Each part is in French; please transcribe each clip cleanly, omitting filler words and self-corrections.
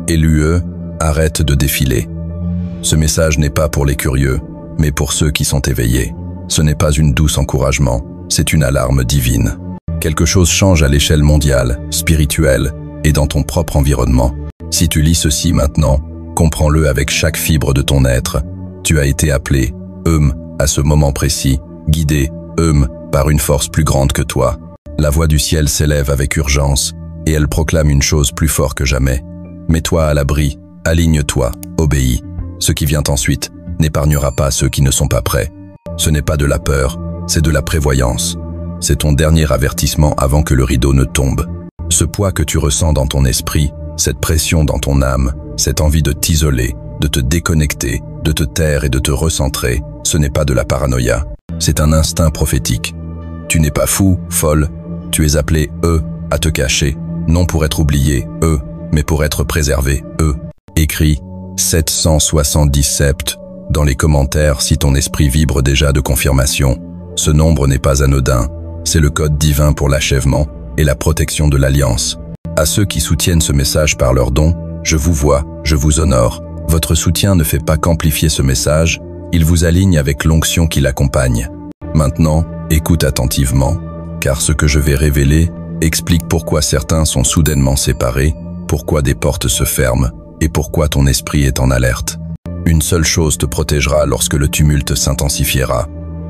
Et l'UE arrête de défiler. Ce message n'est pas pour les curieux, mais pour ceux qui sont éveillés. Ce n'est pas une douce encouragement, c'est une alarme divine. Quelque chose change à l'échelle mondiale, spirituelle, et dans ton propre environnement. Si tu lis ceci maintenant, comprends-le avec chaque fibre de ton être. Tu as été appelé, à ce moment précis, guidé, par une force plus grande que toi. La voix du ciel s'élève avec urgence, et elle proclame une chose plus forte que jamais. Mets-toi à l'abri, aligne-toi, obéis. Ce qui vient ensuite n'épargnera pas ceux qui ne sont pas prêts. Ce n'est pas de la peur, c'est de la prévoyance. C'est ton dernier avertissement avant que le rideau ne tombe. Ce poids que tu ressens dans ton esprit, cette pression dans ton âme, cette envie de t'isoler, de te déconnecter, de te taire et de te recentrer, ce n'est pas de la paranoïa, c'est un instinct prophétique. Tu n'es pas fou, folle, tu es appelé, à te cacher, non pour être oublié, mais pour être préservé, Écris 777 dans les commentaires si ton esprit vibre déjà de confirmation. Ce nombre n'est pas anodin, c'est le code divin pour l'achèvement et la protection de l'Alliance. À ceux qui soutiennent ce message par leurs dons, je vous vois, je vous honore. Votre soutien ne fait pas qu'amplifier ce message, il vous aligne avec l'onction qui l'accompagne. Maintenant, écoute attentivement, car ce que je vais révéler explique pourquoi certains sont soudainement séparés, pourquoi des portes se ferment et pourquoi ton esprit est en alerte. Une seule chose te protégera lorsque le tumulte s'intensifiera.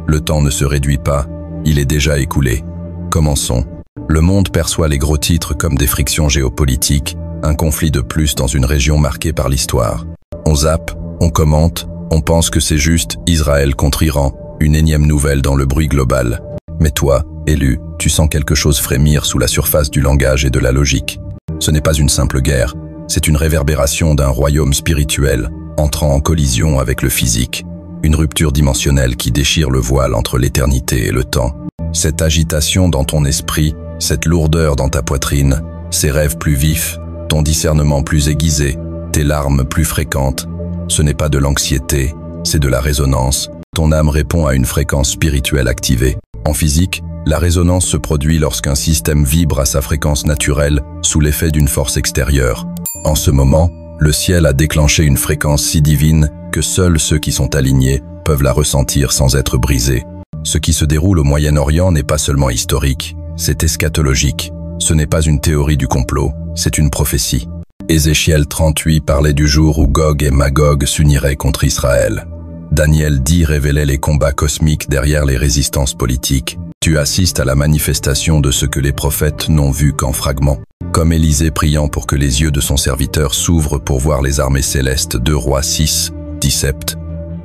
Le temps ne se réduit pas, il est déjà écoulé. Commençons. Le monde perçoit les gros titres comme des frictions géopolitiques, un conflit de plus dans une région marquée par l'histoire. On zappe, on commente, on pense que c'est juste Israël contre Iran, une énième nouvelle dans le bruit global. Mais toi, élu, tu sens quelque chose frémir sous la surface du langage et de la logique. Ce n'est pas une simple guerre, c'est une réverbération d'un royaume spirituel entrant en collision avec le physique, une rupture dimensionnelle qui déchire le voile entre l'éternité et le temps. Cette agitation dans ton esprit, cette lourdeur dans ta poitrine, ces rêves plus vifs, ton discernement plus aiguisé, tes larmes plus fréquentes, ce n'est pas de l'anxiété, c'est de la résonance. Ton âme répond à une fréquence spirituelle activée. En physique, la résonance se produit lorsqu'un système vibre à sa fréquence naturelle sous l'effet d'une force extérieure. En ce moment, le ciel a déclenché une fréquence si divine que seuls ceux qui sont alignés peuvent la ressentir sans être brisés. Ce qui se déroule au Moyen-Orient n'est pas seulement historique, c'est eschatologique. Ce n'est pas une théorie du complot, c'est une prophétie. Ézéchiel 38 parlait du jour où Gog et Magog s'uniraient contre Israël. Daniel 10 révélait les combats cosmiques derrière les résistances politiques. Tu assistes à la manifestation de ce que les prophètes n'ont vu qu'en fragments. Comme Élisée priant pour que les yeux de son serviteur s'ouvrent pour voir les armées célestes, 2 Rois 6, 17.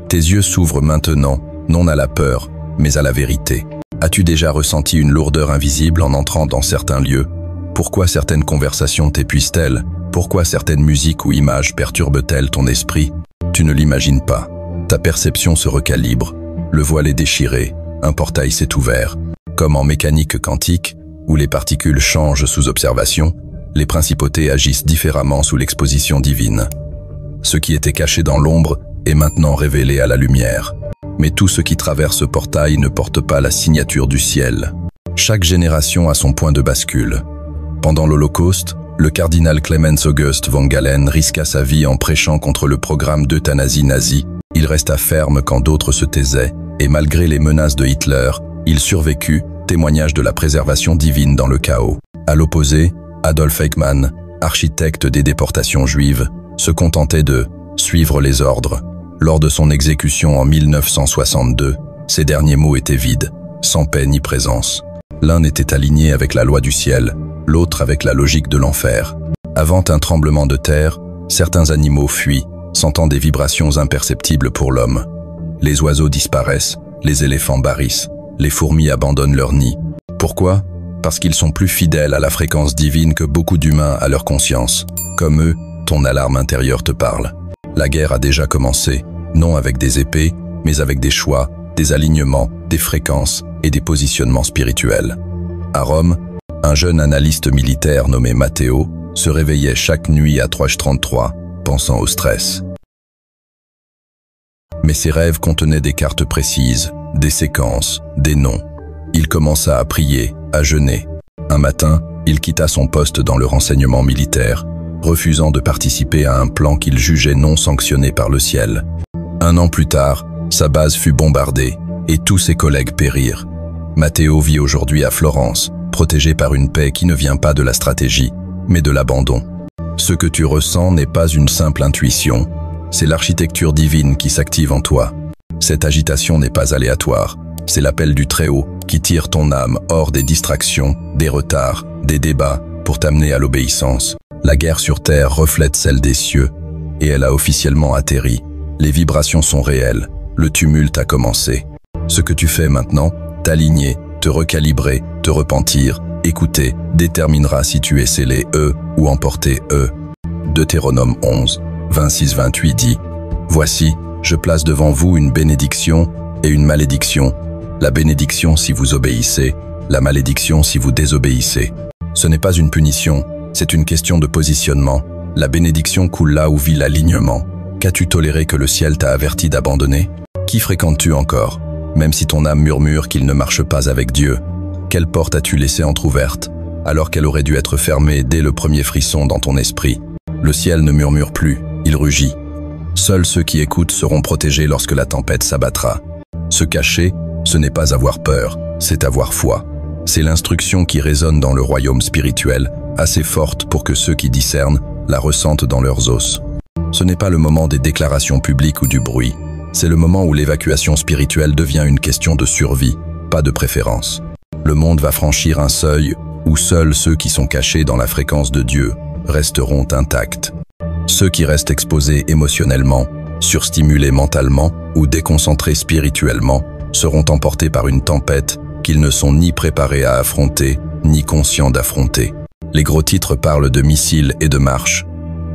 Tes yeux s'ouvrent maintenant, non à la peur, mais à la vérité. As-tu déjà ressenti une lourdeur invisible en entrant dans certains lieux? Pourquoi certaines conversations t'épuisent-elles? Pourquoi certaines musiques ou images perturbent-elles ton esprit? Tu ne l'imagines pas. Ta perception se recalibre. Le voile est déchiré, un portail s'est ouvert. Comme en mécanique quantique, où les particules changent sous observation, les principautés agissent différemment sous l'exposition divine. Ce qui était caché dans l'ombre est maintenant révélé à la lumière. Mais tout ce qui traverse ce portail ne porte pas la signature du ciel. Chaque génération a son point de bascule. Pendant l'Holocauste, le cardinal Clemens August von Galen risqua sa vie en prêchant contre le programme d'euthanasie nazi. Il resta ferme quand d'autres se taisaient, et malgré les menaces de Hitler, il survécut, témoignage de la préservation divine dans le chaos. À l'opposé, Adolf Eichmann, architecte des déportations juives, se contentait de « suivre les ordres ». Lors de son exécution en 1962, ces derniers mots étaient vides, sans paix ni présence. L'un était aligné avec la loi du ciel, l'autre avec la logique de l'enfer. Avant un tremblement de terre, certains animaux fuient, sentant des vibrations imperceptibles pour l'homme. Les oiseaux disparaissent, les éléphants barrissent, les fourmis abandonnent leur nid. Pourquoi? Parce qu'ils sont plus fidèles à la fréquence divine que beaucoup d'humains à leur conscience. Comme eux, ton alarme intérieure te parle. La guerre a déjà commencé, non avec des épées, mais avec des choix, des alignements, des fréquences et des positionnements spirituels. À Rome, un jeune analyste militaire nommé Matteo se réveillait chaque nuit à 3h33, pensant au stress. Mais ses rêves contenaient des cartes précises, des séquences, des noms. Il commença à prier, à jeûner. Un matin, il quitta son poste dans le renseignement militaire, refusant de participer à un plan qu'il jugeait non sanctionné par le ciel. 1 an plus tard, sa base fut bombardée et tous ses collègues périrent. Matteo vit aujourd'hui à Florence, protégé par une paix qui ne vient pas de la stratégie, mais de l'abandon. Ce que tu ressens n'est pas une simple intuition, c'est l'architecture divine qui s'active en toi. Cette agitation n'est pas aléatoire, c'est l'appel du Très-Haut qui tire ton âme hors des distractions, des retards, des débats pour t'amener à l'obéissance. La guerre sur terre reflète celle des cieux et elle a officiellement atterri. Les vibrations sont réelles, le tumulte a commencé. Ce que tu fais maintenant, t'aligner, te recalibrer, te repentir, écouter, déterminera si tu es scellé ou emporté Deutéronome 11, 26-28 dit « Voici, je place devant vous une bénédiction et une malédiction. La bénédiction si vous obéissez, la malédiction si vous désobéissez. » Ce n'est pas une punition, c'est une question de positionnement. La bénédiction coule là où vit l'alignement. Qu'as-tu toléré que le ciel t'a averti d'abandonner? Qui fréquentes-tu encore, même si ton âme murmure qu'il ne marche pas avec Dieu? Quelle porte as-tu laissée entr'ouverte, alors qu'elle aurait dû être fermée dès le premier frisson dans ton esprit? Le ciel ne murmure plus, il rugit. Seuls ceux qui écoutent seront protégés lorsque la tempête s'abattra. Se cacher, ce n'est pas avoir peur, c'est avoir foi. C'est l'instruction qui résonne dans le royaume spirituel, assez forte pour que ceux qui discernent la ressentent dans leurs os. Ce n'est pas le moment des déclarations publiques ou du bruit, c'est le moment où l'évacuation spirituelle devient une question de survie, pas de préférence. Le monde va franchir un seuil où seuls ceux qui sont cachés dans la fréquence de Dieu resteront intacts. Ceux qui restent exposés émotionnellement, surstimulés mentalement ou déconcentrés spirituellement seront emportés par une tempête qu'ils ne sont ni préparés à affronter, ni conscients d'affronter. Les gros titres parlent de missiles et de marches,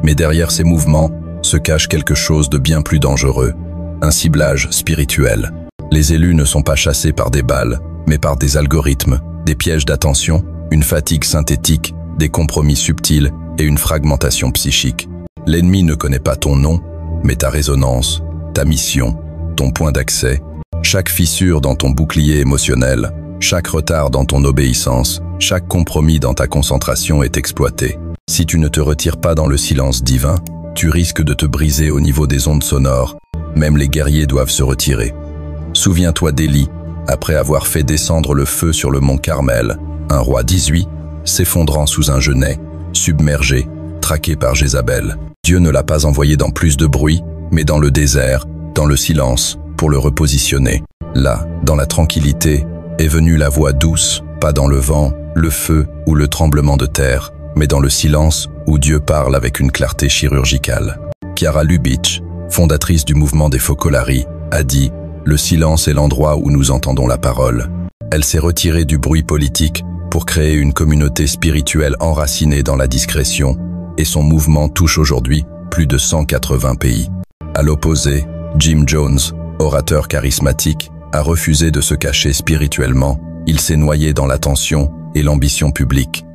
mais derrière ces mouvements se cache quelque chose de bien plus dangereux, un ciblage spirituel. Les élus ne sont pas chassés par des balles, mais par des algorithmes, des pièges d'attention, une fatigue synthétique, des compromis subtils et une fragmentation psychique. L'ennemi ne connaît pas ton nom, mais ta résonance, ta mission, ton point d'accès. Chaque fissure dans ton bouclier émotionnel, chaque retard dans ton obéissance, chaque compromis dans ta concentration est exploité. Si tu ne te retires pas dans le silence divin, tu risques de te briser au niveau des ondes sonores. Même les guerriers doivent se retirer. Souviens-toi d'Élie, après avoir fait descendre le feu sur le mont Carmel, un roi 18, s'effondrant sous un genêt, submergé, traqué par Jézabel. Dieu ne l'a pas envoyé dans plus de bruit, mais dans le désert, dans le silence, pour le repositionner. Là, dans la tranquillité, est venue la voix douce, pas dans le vent, le feu ou le tremblement de terre, mais dans le silence où Dieu parle avec une clarté chirurgicale. Chiara Lubich, fondatrice du mouvement des Focolari, a dit « Le silence est l'endroit où nous entendons la parole ». Elle s'est retirée du bruit politique pour créer une communauté spirituelle enracinée dans la discrétion, et son mouvement touche aujourd'hui plus de 180 pays. À l'opposé, Jim Jones, orateur charismatique, a refusé de se cacher spirituellement, il s'est noyé dans l'attention et l'ambition publique.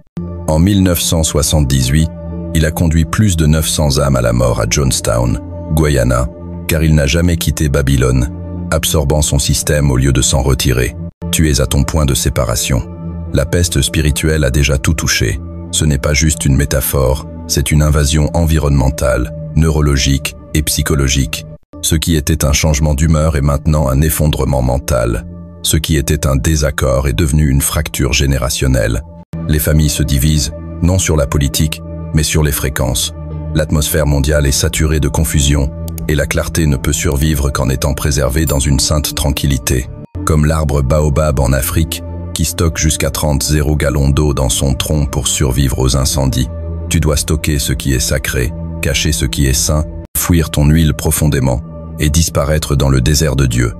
En 1978, il a conduit plus de 900 âmes à la mort à Jonestown, Guyana, car il n'a jamais quitté Babylone, absorbant son système au lieu de s'en retirer. Tu es à ton point de séparation. La peste spirituelle a déjà tout touché. Ce n'est pas juste une métaphore, c'est une invasion environnementale, neurologique et psychologique. Ce qui était un changement d'humeur est maintenant un effondrement mental. Ce qui était un désaccord est devenu une fracture générationnelle. Les familles se divisent, non sur la politique, mais sur les fréquences. L'atmosphère mondiale est saturée de confusion, et la clarté ne peut survivre qu'en étant préservée dans une sainte tranquillité. Comme l'arbre baobab en Afrique, qui stocke jusqu'à 30 gallons d'eau dans son tronc pour survivre aux incendies. Tu dois stocker ce qui est sacré, cacher ce qui est saint, fouir ton huile profondément et disparaître dans le désert de Dieu,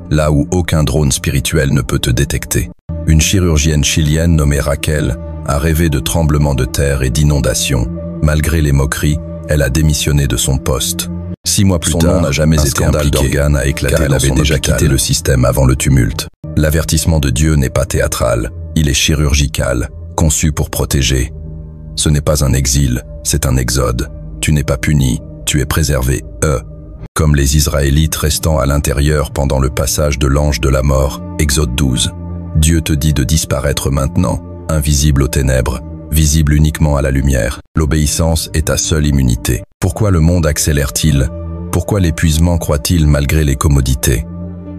là où aucun drone spirituel ne peut te détecter. Une chirurgienne chilienne nommée Raquel a rêvé de tremblements de terre et d'inondations. Malgré les moqueries, elle a démissionné de son poste. 6 mois plus tard, son nom n'a jamais été impliqué, d'organes a éclaté, car elle avait déjà quitté le système avant le tumulte. L'avertissement de Dieu n'est pas théâtral, il est chirurgical, conçu pour protéger. Ce n'est pas un exil, c'est un exode. Tu n'es pas puni, tu es préservé, comme les Israélites restant à l'intérieur pendant le passage de l'ange de la mort, Exode 12. Dieu te dit de disparaître maintenant, invisible aux ténèbres, visible uniquement à la lumière. L'obéissance est ta seule immunité. Pourquoi le monde accélère-t-il? Pourquoi l'épuisement croît-il malgré les commodités?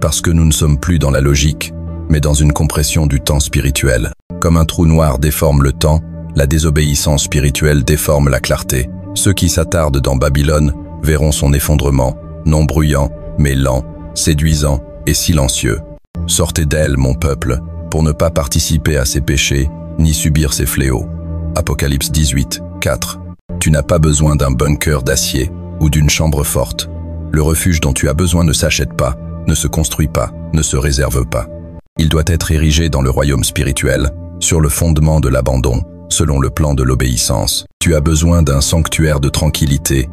Parce que nous ne sommes plus dans la logique, mais dans une compression du temps spirituel. Comme un trou noir déforme le temps, la désobéissance spirituelle déforme la clarté. Ceux qui s'attardent dans Babylone verront son effondrement, non bruyant, mais lent, séduisant et silencieux. Sortez d'elle, mon peuple, pour ne pas participer à ses péchés, ni subir ses fléaux. Apocalypse 18, 4. Tu n'as pas besoin d'un bunker d'acier ou d'une chambre forte. Le refuge dont tu as besoin ne s'achète pas, ne se construit pas, ne se réserve pas. Il doit être érigé dans le royaume spirituel, sur le fondement de l'abandon, selon le plan de l'obéissance. Tu as besoin d'un sanctuaire de tranquillité,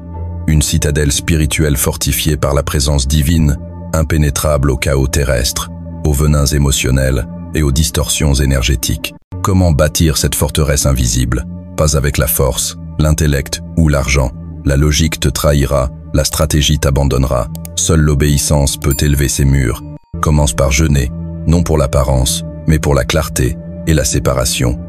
une citadelle spirituelle fortifiée par la présence divine, impénétrable au chaos terrestre, aux venins émotionnels et aux distorsions énergétiques. Comment bâtir cette forteresse invisible? Pas avec la force, l'intellect ou l'argent. La logique te trahira, la stratégie t'abandonnera. Seule l'obéissance peut élever ses murs. Commence par jeûner, non pour l'apparence, mais pour la clarté et la séparation.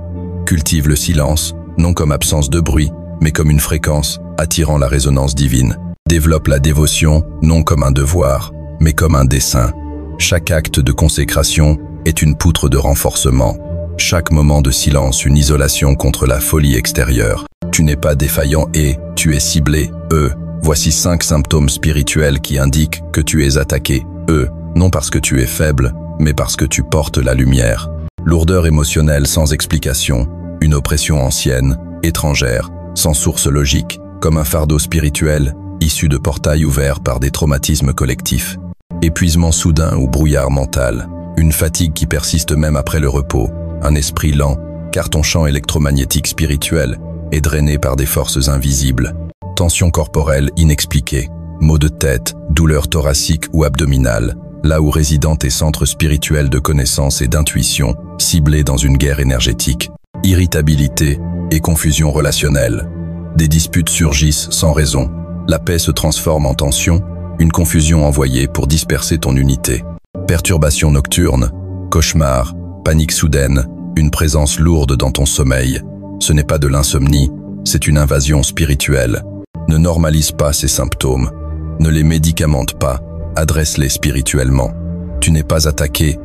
Cultive le silence, non comme absence de bruit, mais comme une fréquence attirant la résonance divine. Développe la dévotion, non comme un devoir, mais comme un dessein. Chaque acte de consécration est une poutre de renforcement. Chaque moment de silence, une isolation contre la folie extérieure. Tu n'es pas défaillant et tu es ciblé. Voici 5 symptômes spirituels qui indiquent que tu es attaqué. Non parce que tu es faible, mais parce que tu portes la lumière. Lourdeur émotionnelle sans explication, une oppression ancienne, étrangère, sans source logique, comme un fardeau spirituel, issu de portails ouverts par des traumatismes collectifs. Épuisement soudain ou brouillard mental, une fatigue qui persiste même après le repos, un esprit lent, car ton champ électromagnétique spirituel est drainé par des forces invisibles. Tension corporelle inexpliquée, maux de tête, douleurs thoraciques ou abdominales, là où résident tes centres spirituels de connaissance et d'intuition, ciblés dans une guerre énergétique. Irritabilité et confusion relationnelle. Des disputes surgissent sans raison. La paix se transforme en tension, une confusion envoyée pour disperser ton unité. Perturbations nocturnes, cauchemars, panique soudaine, une présence lourde dans ton sommeil. Ce n'est pas de l'insomnie, c'est une invasion spirituelle. Ne normalise pas ces symptômes. Ne les médicamente pas, adresse-les spirituellement. Tu n'es pas attaqué,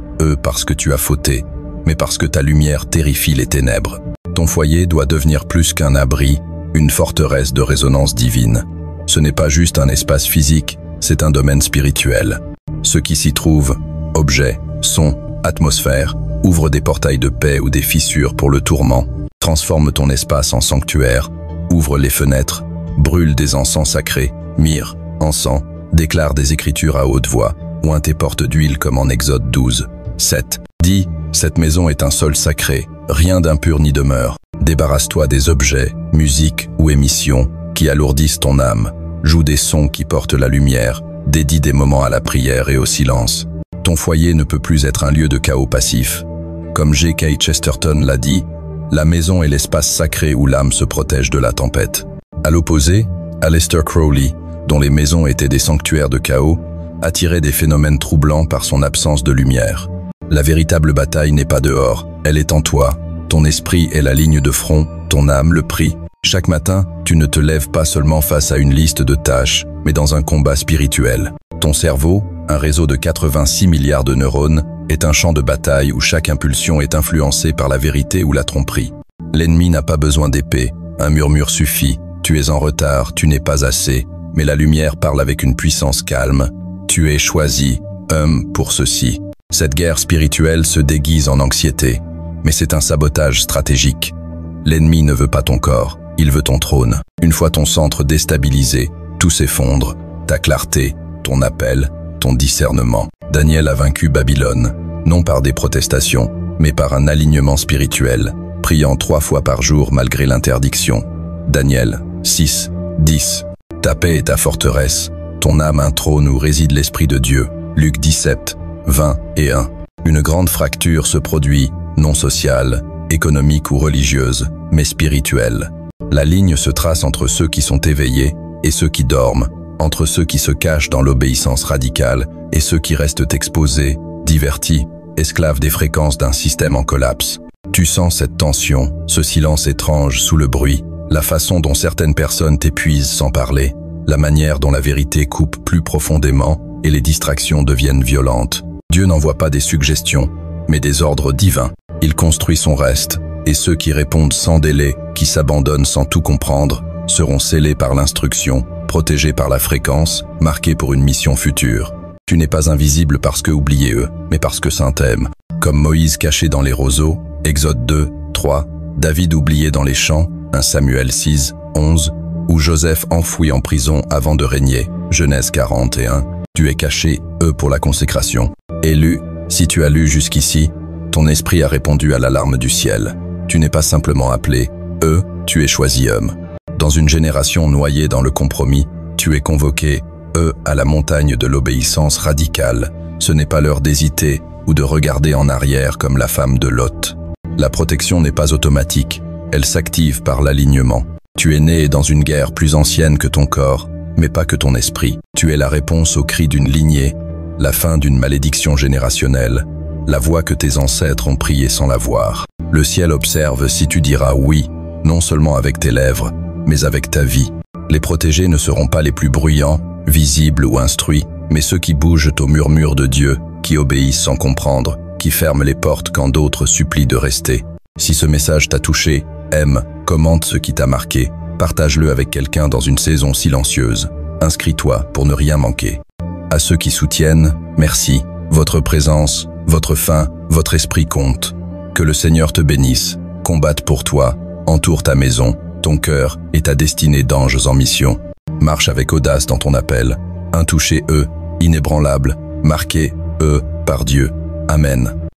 parce que tu as fauté, mais parce que ta lumière terrifie les ténèbres. Ton foyer doit devenir plus qu'un abri, une forteresse de résonance divine. Ce n'est pas juste un espace physique, c'est un domaine spirituel. Ce qui s'y trouve, objets, sons, atmosphère, ouvre des portails de paix ou des fissures pour le tourment. Transforme ton espace en sanctuaire, ouvre les fenêtres, brûle des encens sacrés, myrrhe, encens, déclare des écritures à haute voix, oint tes portes d'huile comme en Exode 12, 7. Dis, cette maison est un sol sacré, rien d'impur n'y demeure. Débarrasse-toi des objets, musique ou émissions qui alourdissent ton âme. Joue des sons qui portent la lumière, dédie des moments à la prière et au silence. Ton foyer ne peut plus être un lieu de chaos passif. Comme G.K. Chesterton l'a dit, la maison est l'espace sacré où l'âme se protège de la tempête. À l'opposé, Aleister Crowley, dont les maisons étaient des sanctuaires de chaos, attirait des phénomènes troublants par son absence de lumière. La véritable bataille n'est pas dehors, elle est en toi. Ton esprit est la ligne de front, ton âme le prix. Chaque matin, tu ne te lèves pas seulement face à une liste de tâches, mais dans un combat spirituel. Ton cerveau, un réseau de 86 milliards de neurones, est un champ de bataille où chaque impulsion est influencée par la vérité ou la tromperie. L'ennemi n'a pas besoin d'épée, un murmure suffit. Tu es en retard, tu n'es pas assez, mais la lumière parle avec une puissance calme. Tu es choisi, homme, pour ceci. Cette guerre spirituelle se déguise en anxiété, mais c'est un sabotage stratégique. L'ennemi ne veut pas ton corps, il veut ton trône. Une fois ton centre déstabilisé, tout s'effondre, ta clarté, ton appel, ton discernement. Daniel a vaincu Babylone, non par des protestations, mais par un alignement spirituel, priant 3 fois par jour malgré l'interdiction. Daniel 6, 10. Ta paix est ta forteresse, ton âme un trône où réside l'Esprit de Dieu. Luc 17, 20 et 1. Une grande fracture se produit, non sociale, économique ou religieuse, mais spirituelle. La ligne se trace entre ceux qui sont éveillés et ceux qui dorment, entre ceux qui se cachent dans l'obéissance radicale et ceux qui restent exposés, divertis, esclaves des fréquences d'un système en collapse. Tu sens cette tension, ce silence étrange sous le bruit, la façon dont certaines personnes t'épuisent sans parler, la manière dont la vérité coupe plus profondément et les distractions deviennent violentes. Dieu n'envoie pas des suggestions, mais des ordres divins. Il construit son reste, et ceux qui répondent sans délai, qui s'abandonnent sans tout comprendre, seront scellés par l'instruction, protégés par la fréquence, marqués pour une mission future. Tu n'es pas invisible parce que oubliez eux, mais parce que Saint t'aime. Comme Moïse caché dans les roseaux, Exode 2, 3, David oublié dans les champs, 1 Samuel 6, 11, ou Joseph enfoui en prison avant de régner, Genèse 41, tu es caché, eux pour la consécration. Élu, si tu as lu jusqu'ici, ton esprit a répondu à l'alarme du ciel. Tu n'es pas simplement appelé, eux, tu es choisi homme. Dans une génération noyée dans le compromis, tu es convoqué, eux, à la montagne de l'obéissance radicale. Ce n'est pas l'heure d'hésiter ou de regarder en arrière comme la femme de Lot. La protection n'est pas automatique, elle s'active par l'alignement. Tu es né dans une guerre plus ancienne que ton corps, mais pas que ton esprit. Tu es la réponse au cri d'une lignée, la fin d'une malédiction générationnelle, la voix que tes ancêtres ont priée sans la voir. Le ciel observe si tu diras oui, non seulement avec tes lèvres, mais avec ta vie. Les protégés ne seront pas les plus bruyants, visibles ou instruits, mais ceux qui bougent au murmure de Dieu, qui obéissent sans comprendre, qui ferment les portes quand d'autres supplient de rester. Si ce message t'a touché, aime, commente ce qui t'a marqué, partage-le avec quelqu'un dans une saison silencieuse. Inscris-toi pour ne rien manquer. À ceux qui soutiennent, merci. Votre présence, votre faim, votre esprit compte. Que le Seigneur te bénisse, combatte pour toi, entoure ta maison, ton cœur et ta destinée d'anges en mission. Marche avec audace dans ton appel. Intouché eux, inébranlable, marqué eux par Dieu. Amen.